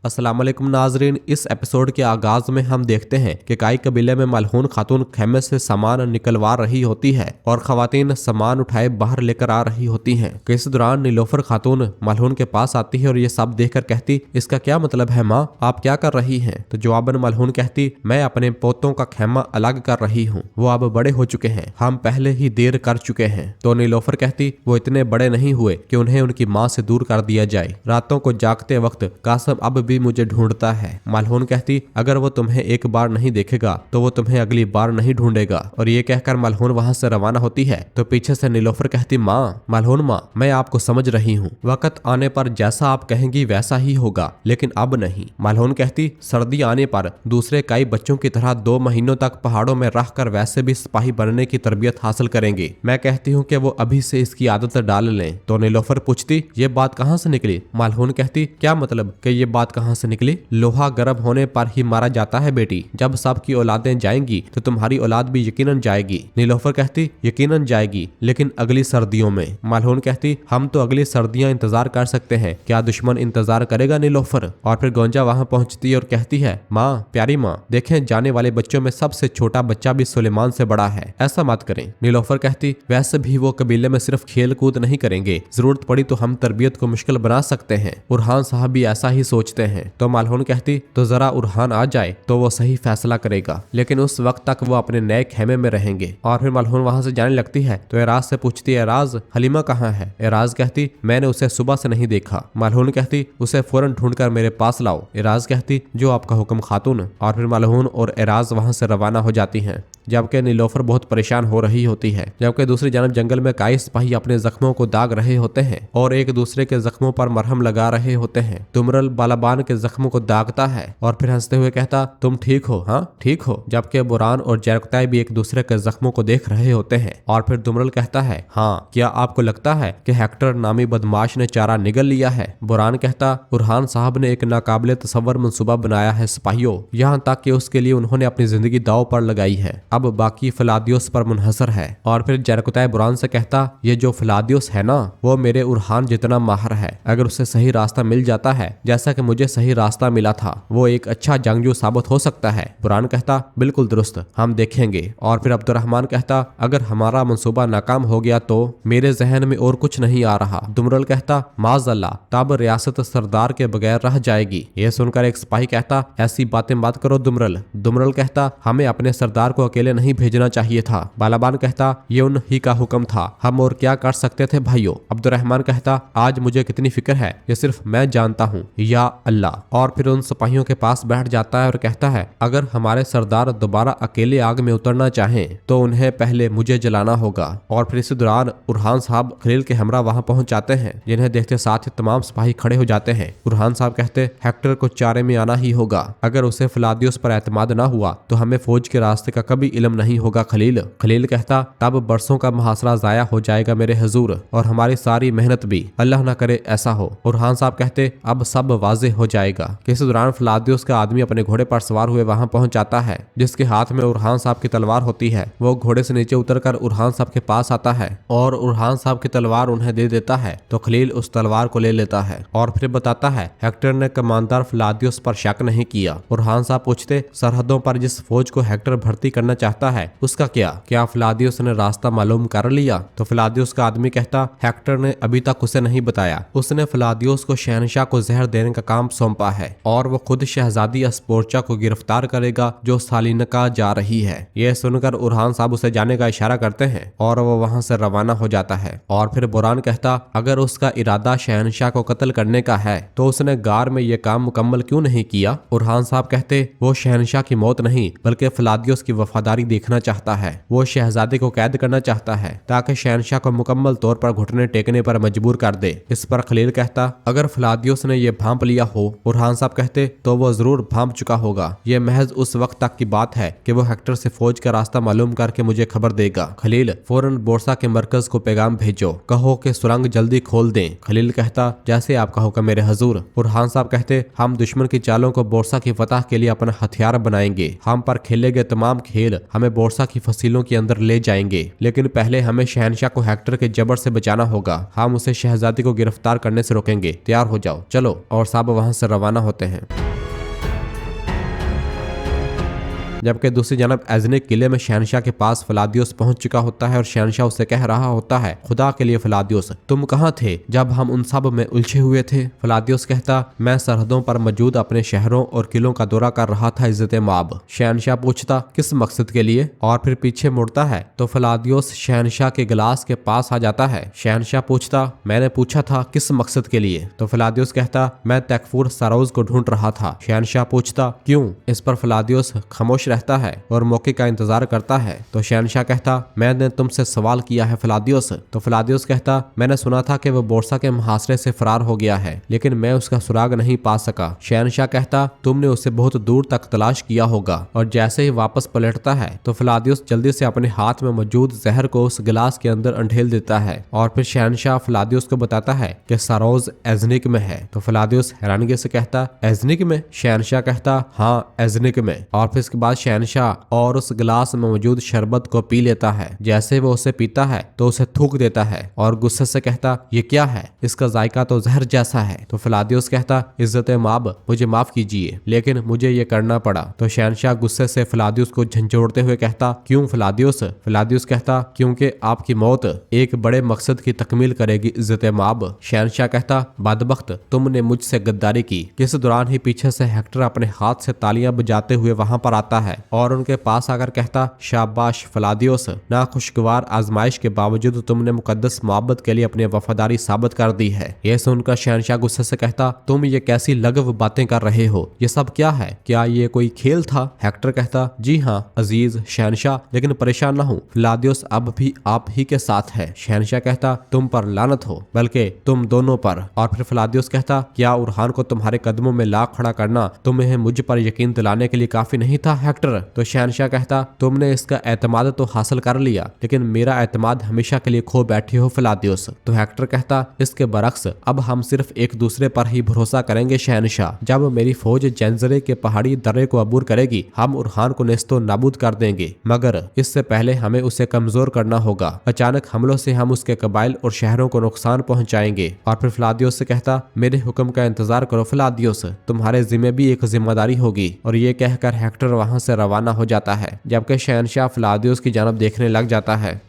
अस्सलाम वालेकुम नाजरीन। इस एपिसोड के आगाज में हम देखते हैं कि काई कबीले में मलहून खातून खेमे से सामान निकलवा रही होती है और खवातीन सामान उठाए बाहर लेकर आ रही होती हैं। इस दौरान नीलोफर खातून मलहून के पास आती है और ये सब देखकर कहती, इसका क्या मतलब है माँ, आप क्या कर रही हैं? तो जवाबन मलहून कहती, मैं अपने पोतों का खेमा अलग कर रही हूँ, वो अब बड़े हो चुके हैं, हम पहले ही देर कर चुके हैं। तो नीलोफर कहती, वो इतने बड़े नहीं हुए कि उन्हें उनकी माँ से दूर कर दिया जाए। रातों को जागते वक्त कासम अब भी मुझे ढूंढता है। मलहून कहती, अगर वो तुम्हें एक बार नहीं देखेगा तो वो तुम्हें अगली बार नहीं ढूंढेगा। और ये कहकर मलहून वहां से रवाना होती है तो पीछे से नीलोफर कहती, माँ, मलहून माँ, मैं आपको समझ रही हूँ, वक्त आने पर जैसा आप कहेंगी वैसा ही होगा, लेकिन अब नहीं। मलहून कहती, सर्दी आने पर दूसरे कई बच्चों की तरह 2 महीनों तक पहाड़ों में रहकर वैसे भी सिपाही बनने की तरबियत हासिल करेंगे। मैं कहती हूँ कि वो अभी से इसकी आदत डाल लें। तो नीलोफर पूछती, ये बात कहाँ से निकली? मलहून कहती, क्या मतलब कि ये बात कहाँ से निकली? लोहा गर्म होने पर ही मारा जाता है बेटी, जब सबकी औलादें जाएंगी तो तुम्हारी औलाद भी यकीनन जाएगी। नीलोफर कहती, यकीनन जाएगी, लेकिन अगली सर्दियों में। मलहून कहती, हम तो अगली सर्दियां इंतजार कर सकते हैं, क्या दुश्मन इंतजार करेगा नीलोफर? और फिर गोंजा वहां पहुंचती है और कहती है, माँ, प्यारी माँ, देखें जाने वाले बच्चों में सबसे छोटा बच्चा भी सुलेमान से बड़ा है, ऐसा मत करें। नीलोफर कहती, वैसे भी वो कबीले में सिर्फ खेल कूद नहीं करेंगे, जरूरत पड़ी तो हम तरबियत को मुश्किल बना सकते हैं। उरहान साहब भी ऐसा ही सोचते हैं। तो मलहून कहती, तो जरा उरहान आ जाए तो वो सही फैसला करेगा, लेकिन उस वक्त तक वो अपने नए खेमे में रहेंगे। और फिर मलहून वहां से जाने लगती है तो एराज से पूछती है, एराज, हलीमा कहाँ है? एराज कहती, मैंने उसे सुबह से नहीं देखा। मलहून कहती, उसे फौरन ढूंढकर मेरे पास लाओ। एराज कहती, जो आपका हुक्म खातून। और फिर मलहून और एराज वहां से रवाना हो जाती हैं, जबकि नीलोफर बहुत परेशान हो रही होती है। जबकि दूसरी जानब जंगल में कई सिपाही अपने जख्मों को दाग रहे होते हैं और एक दूसरे के जख्मों पर मरहम लगा रहे होते हैं। दुमरल बालाबान के जख्मों को दागता है और फिर हंसते हुए कहता, तुम ठीक हो? हाँ ठीक हो। जबकि बुरान और जरकताई भी एक दूसरे के जख्मों को देख रहे होते हैं। और फिर दुमरल कहता है, हाँ, क्या आपको लगता है कि हेक्टर नामी बदमाश ने चारा निगल लिया है? बुरान कहता, उरहान साहब ने एक नाकाबिले तसव्वुर मंसूबा बनाया है सिपाहियों, यहाँ तक कि उसके लिए उन्होंने अपनी जिंदगी दांव पर लगाई है, अब बाकी फलादियोस पर मुनहसर है। और फिर जरकताई बुरान से कहता, ये जो फलादियोस है ना, वो मेरे उरहान जितना माहिर है, अगर उसे सही रास्ता मिल जाता है जैसा कि मुझे सही रास्ता मिला था, वो एक अच्छा जंगजू साबित हो सकता है। बुरान कहता, बिल्कुल दुरुस्त, हम देखेंगे। और फिर अब्दुर्रहमान कहता, अगर हमारा मंसूबा नाकाम हो गया तो? मेरे जहन में और कुछ नहीं आ रहा। दुमरल कहता, माज़अल्लाह, तब रियासत सरदार के बगैर रह जाएगी। ये सुनकर एक सिपाही कहता, ऐसी बातें मत करो दुमरल। दुमरल कहता, हमें अपने सरदार को अकेले नहीं भेजना चाहिए था। बालाबान कहता, ये उन्हीं का हुक्म था, हम और क्या कर सकते थे भाइयों। अब्दुर्रहमान कहता, आज मुझे कितनी फिक्र है ये सिर्फ मैं जानता हूँ, या अल्लाह। और फिर उन सिपाहियों के पास बैठ जाता है और कहता है, अगर हमारे सरदार दोबारा अकेले आग में उतरना चाहें तो उन्हें पहले मुझे जलाना होगा। और फिर इस दौरान उरहान साहब खलील के हमरा वहां पहुंच जाते हैं, जिन्हें देखते साथ ही तमाम सिपाही खड़े हो जाते हैं। उरहान साहब कहते, हेक्टर को चारे में आना ही होगा, अगर उसे फलादियोस पर एतमाद ना हुआ तो हमें फौज के रास्ते का कभी इल्म नहीं होगा खलील। खलील कहता, तब बरसों का मुहासरा जाया हो जाएगा मेरे हुजूर, और हमारी सारी मेहनत भी, अल्लाह ना करे ऐसा हो। उरहान साहब कहते, अब सब वाजे हो जाएगा। इस दौरान फलादियोस का आदमी अपने घोड़े पर सवार हुए वहां पहुंच जाता है, जिसके हाथ में उरहान साहब की तलवार होती है। वो घोड़े से नीचे उतरकर उरहान साहब के पास आता है और उरहान साहब की तलवार उन्हें दे देता है। तो खलील उस तलवार को ले लेता है और फिर बताता है, हेक्टर ने कमांडर फलादियोस पर शक नहीं किया। उरहान साहब पूछते, सरहदों पर जिस फौज को हेक्टर भर्ती करना चाहता है उसका क्या फलादियोस ने रास्ता मालूम कर लिया? तो फलादियोस का आदमी कहता, हेक्टर ने अभी तक उसे नहीं बताया, उसने फलादियोस को शहनशाह को जहर देने का काम सौंपा है और वो खुद शहजादी अस्पोर्चा को गिरफ्तार करेगा जो सालिनका जा रही है। यह सुनकर उरहान साहब उसे जाने का इशारा करते हैं और वो वहां से रवाना हो जाता है। और फिर बुरान कहता, अगर उसका इरादा शहनशाह को कत्ल करने का है तो उसने गार में यह काम मुकम्मल क्यों नहीं किया? उरहान साहब कहते, वो शहनशाह की मौत नहीं बल्कि फलादियोस की वफादारी देखना चाहता है। वो शहजादे को कैद करना चाहता है ताकि शहनशाह को मुकम्मल तौर पर घुटने टेकने पर मजबूर कर दे। इस पर खलील कहता, अगर फलादियोस ने यह भांप लिया हो, उरहान साहब कहते, तो वो जरूर भांप चुका होगा। ये महज उस वक्त तक की बात है कि वो हेक्टर से फौज का रास्ता मालूम करके मुझे खबर देगा। खलील, फौरन बोरसा के मरकज को पैगाम भेजो, कहो कि सुरंग जल्दी खोल दें। खलील कहता, जैसे आपका हुक्म मेरे हुजूर। उरहान साहब कहते, हम दुश्मन की चालों को बोरसा की फतह के लिए अपना हथियार बनाएंगे, हम पर खेले गए तमाम खेल तीर हमें बोर्सा की फसीलों के अंदर ले जाएंगे, लेकिन पहले हमें शहनशाह को हेक्टर के जबर से बचाना होगा। हम उसे शहजादी को गिरफ्तार करने से रोकेंगे। तैयार हो जाओ, चलो। और सब वहां से रवाना होते हैं। जबकि दूसरी जानब एजनिक किले में शहनशाह के पास फलादियोस पहुंच चुका होता है और शहनशाह उसे कह रहा होता है, खुदा के लिए फलादियोस, तुम कहाँ थे जब हम उन सब में उलझे हुए थे? फलादियोस कहता, मैं सरहदों पर मौजूद अपने शहरों और किलों का दौरा कर रहा था इज्जत माब। शहनशाह पूछता, किस मकसद के लिए? और फिर पीछे मुड़ता है तो फलादियोस शहनशाह के गिलास के पास आ जाता है। शहनशाह पूछता, मैंने पूछा था किस मकसद के लिए? तो फलादियोस कहता, मैं तकफूर सरोज को ढूंढ रहा था। शहनशाह पूछता, क्यों? इस पर फलादियोस खामोश रहता है और मौके का इंतजार करता है। तो शहनशाह कहता, मैंने तुमसे सवाल किया है फलादियोस। तो फलादियोस कहता, मैंने सुना था कि वह बोर्सा के मुहासरे से फरार हो गया है, लेकिन मैं उसका सुराग नहीं पा सका। शहनशाह कहता, तुमने उसे बहुत दूर तक तलाश किया होगा। और जैसे ही वापस पलटता है तो फलादियोस जल्दी से अपने हाथ में मौजूद जहर को उस गिलास के अंदर अंढेल देता है। और फिर शहनशाह फलादियोस को बताता है कि सरोज एजनिक में है। तो फलादियोस हैरानगी से कहता, एजनिक में? शहनशाह कहता, हाँ एजनिक में। और फिर इसके बाद शहनशाह और उस गिलास में मौजूद शरबत को पी लेता है। जैसे वो उसे पीता है तो उसे थूक देता है और गुस्से से कहता, ये क्या है? इसका जायका तो जहर जैसा है। तो फलादियोस कहता, इज्जत माब, मुझे माफ कीजिए, लेकिन मुझे ये करना पड़ा। तो शहनशाह गुस्से से फलादियोस को झंझोड़ते हुए कहता, क्यों फलादियोस? फलादियोस कहता, क्योंकि आपकी मौत एक बड़े मकसद की तकमील करेगी इज्जत माब। शहनशाह कहता, बदबख्त, तुमने मुझसे गद्दारी की। इस दौरान ही पीछे से हेक्टर अपने हाथ से तालियां बजाते हुए वहां पर आता है और उनके पास आकर कहता, शाबाश फलादियोस, नाखुशगवार आजमाइश के बावजूद तुमने मुकद्दस मोहब्बत के लिए अपनी वफादारी साबित कर दी है। यह सुनकर शहनशाह गुस्से से कहता, तुम ये कैसी लगव बातें कर रहे हो? ये सब क्या है? क्या ये कोई खेल था? हेक्टर कहता, जी हाँ अजीज शहनशाह, लेकिन परेशान न हो, फलादियोस अब भी आप ही के साथ है। शहनशाह कहता, तुम पर लानत हो, बल्कि तुम दोनों पर। और फिर फलादियोस कहता, क्या उरहान को तुम्हारे कदमों में ला खड़ा करना तुम्हें मुझ पर यकीन दिलाने के लिए काफी नहीं था हेक्टर? तो शहनशाह कहता, तुमने इसका एतमाद तो हासिल कर लिया, लेकिन मेरा एतमाद हमेशा के लिए खो बैठे हो फलादियोस। तो हेक्टर कहता, इसके बरक्स अब हम सिर्फ एक दूसरे पर ही भरोसा करेंगे शहनशाह। जब मेरी फौज जंजरे के पहाड़ी दर्रे को अबूर करेगी, हम उरहान को नेस्तो नाबूद कर देंगे, मगर इससे पहले हमें उसे कमजोर करना होगा। अचानक हमलों से हम उसके कबाइल और शहरों को नुकसान पहुंचाएंगे। और फिर फलादियोस से कहता, मेरे हुक्म का इंतजार करो फलादियोस, तुम्हारे जिम्मे भी एक जिम्मेदारी होगी। और ये कहकर हेक्टर वहां से रवाना हो जाता है, जबकि शहनशाह फलादियोस की जानब देखने लग जाता है।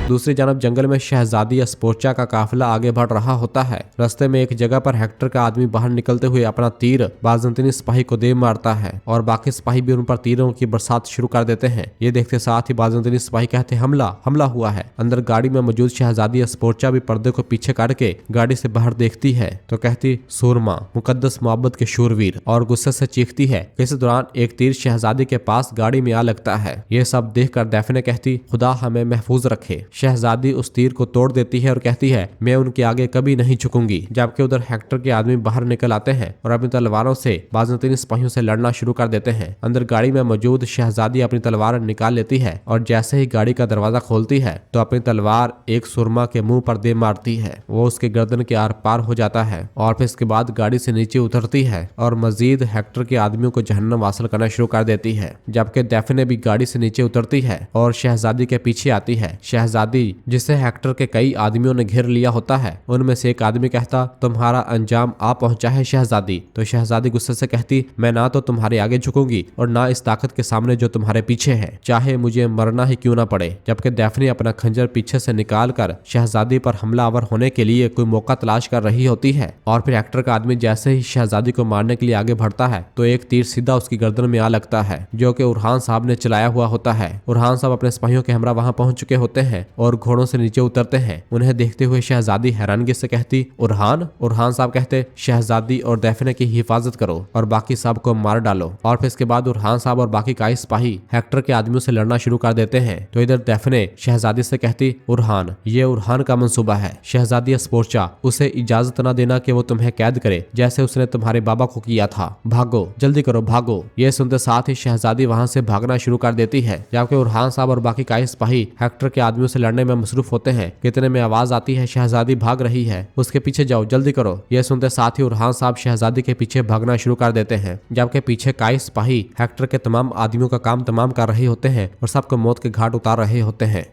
दूसरी जानब जंगल में शहजादी स्पोर्चा का काफिला आगे बढ़ रहा होता है। रास्ते में एक जगह पर हेक्टर का आदमी बाहर निकलते हुए अपना तीर बाज़ंतीनी सिपाही को दे मारता है और बाकी सिपाही भी उन पर तीरों की बरसात शुरू कर देते हैं। ये देखते साथ ही बाज़ंतीनी सिपाही कहते, हमला हुआ है। अंदर गाड़ी में मौजूद शहजादी स्पोर्चा भी पर्दे को पीछे करके गाड़ी से बाहर देखती है तो कहती, सूरमा, मुकद्दस मोहब्बत के शूरवीर, और गुस्से से चीखती है। इस दौरान एक तीर शहजादी के पास गाड़ी में आ लगता है। ये सब देखकर दैफने कहती, खुदा हमें महफूज रखे। शहजादी उस तीर को तोड़ देती है और कहती है, मैं उनके आगे कभी नहीं झुकूंगी। जबकि उधर हेक्टर के आदमी बाहर निकल आते हैं और अपनी तलवारों से बाज़ंतीनी सिपाहियों से लड़ना शुरू कर देते हैं। अंदर गाड़ी में मौजूद शहजादी अपनी तलवार निकाल लेती है और जैसे ही गाड़ी का दरवाजा खोलती है तो अपनी तलवार एक सुरमा के मुंह पर दे मारती है। वो उसके गर्दन के आर पार हो जाता है और फिर इसके बाद गाड़ी से नीचे उतरती है और मजीद हेक्टर के आदमियों को जहन्नम हासिल करना शुरू कर देती है। जबकि दैफने भी गाड़ी से नीचे उतरती है और शहजादी के पीछे आती है। शहजादी, जिसे हेक्टर के कई आदमियों ने घेर लिया होता है, उनमें से एक आदमी कहता, तुम्हारा अंजाम आ पहुंचा है शहजादी। तो शहजादी गुस्से से कहती, मैं ना तो तुम्हारे आगे झुकूंगी और ना इस ताकत के सामने जो तुम्हारे पीछे है, चाहे मुझे मरना ही क्यों ना पड़े। जबकि दैफनी अपना खंजर पीछे से निकाल कर शहजादी पर हमलावर होने के लिए कोई मौका तलाश कर रही होती है और फिर हेक्टर का आदमी जैसे ही शहजादी को मारने के लिए आगे बढ़ता है तो एक तीर सीधा उसकी गर्दन में आ लगता है, जो कि उरहान साहब ने चलाया हुआ होता है। उरहान साहब अपने सिपाहियों के हमरा वहां पहुंच चुके होते हैं और घोड़ों से नीचे उतरते हैं। उन्हें देखते हुए शहजादी हैरानगी से कहती, उरहान? उरहान साहब कहते, शहजादी और दैफने की हिफाजत करो और बाकी सब को मार डालो। और फिर इसके बाद उरहान साहब और बाकी कई सिपाही हेक्टर के आदमियों से लड़ना शुरू कर देते हैं। तो इधर दैफने शहजादी से कहती, उरहान, ये उरहान का मंसूबा है। शहजादी स्पोर्चा, उसे इजाजत न देना कि वो तुम्हें कैद करे जैसे उसने तुम्हारे बाबा को किया था। भागो, जल्दी करो, भागो। ये सुनते साथ ही शहजादी वहां से भागना शुरू कर देती है, जबकि उरहान साहब और बाकी कई सिपाही हेक्टर के आदमियों से लड़ने में मसरूफ होते हैं कि इतने में आवाज आती है शहजादी भाग रही है, उसके पीछे जाओ, जल्दी करो। यह सुनते साथ ही उरहान साहब शहजादी के पीछे भागना शुरू कर देते हैं, जबकि पीछे काई सिपाही हेक्टर के तमाम आदमियों का काम तमाम कर रहे होते हैं और सबको मौत के घाट उतार रहे होते हैं।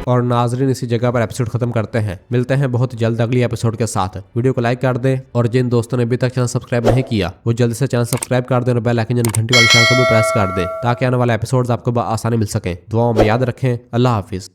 और नाजरीन इसी जगह पर एपिसोड खत्म करते हैं। मिलते हैं बहुत जल्द अगली एपिसोड के साथ। वीडियो को लाइक कर दें और जिन दोस्तों ने अभी तक चैनल सब्सक्राइब नहीं किया वो जल्दी से चैनल सब्सक्राइब कर दें और बेल आइकन यानी घंटी वाले निशान को भी प्रेस कर दें ताकि आने वाले एपिसोड्स आपको आसानी मिल सके। दुआओं में याद रखें। अल्लाह हाफिज।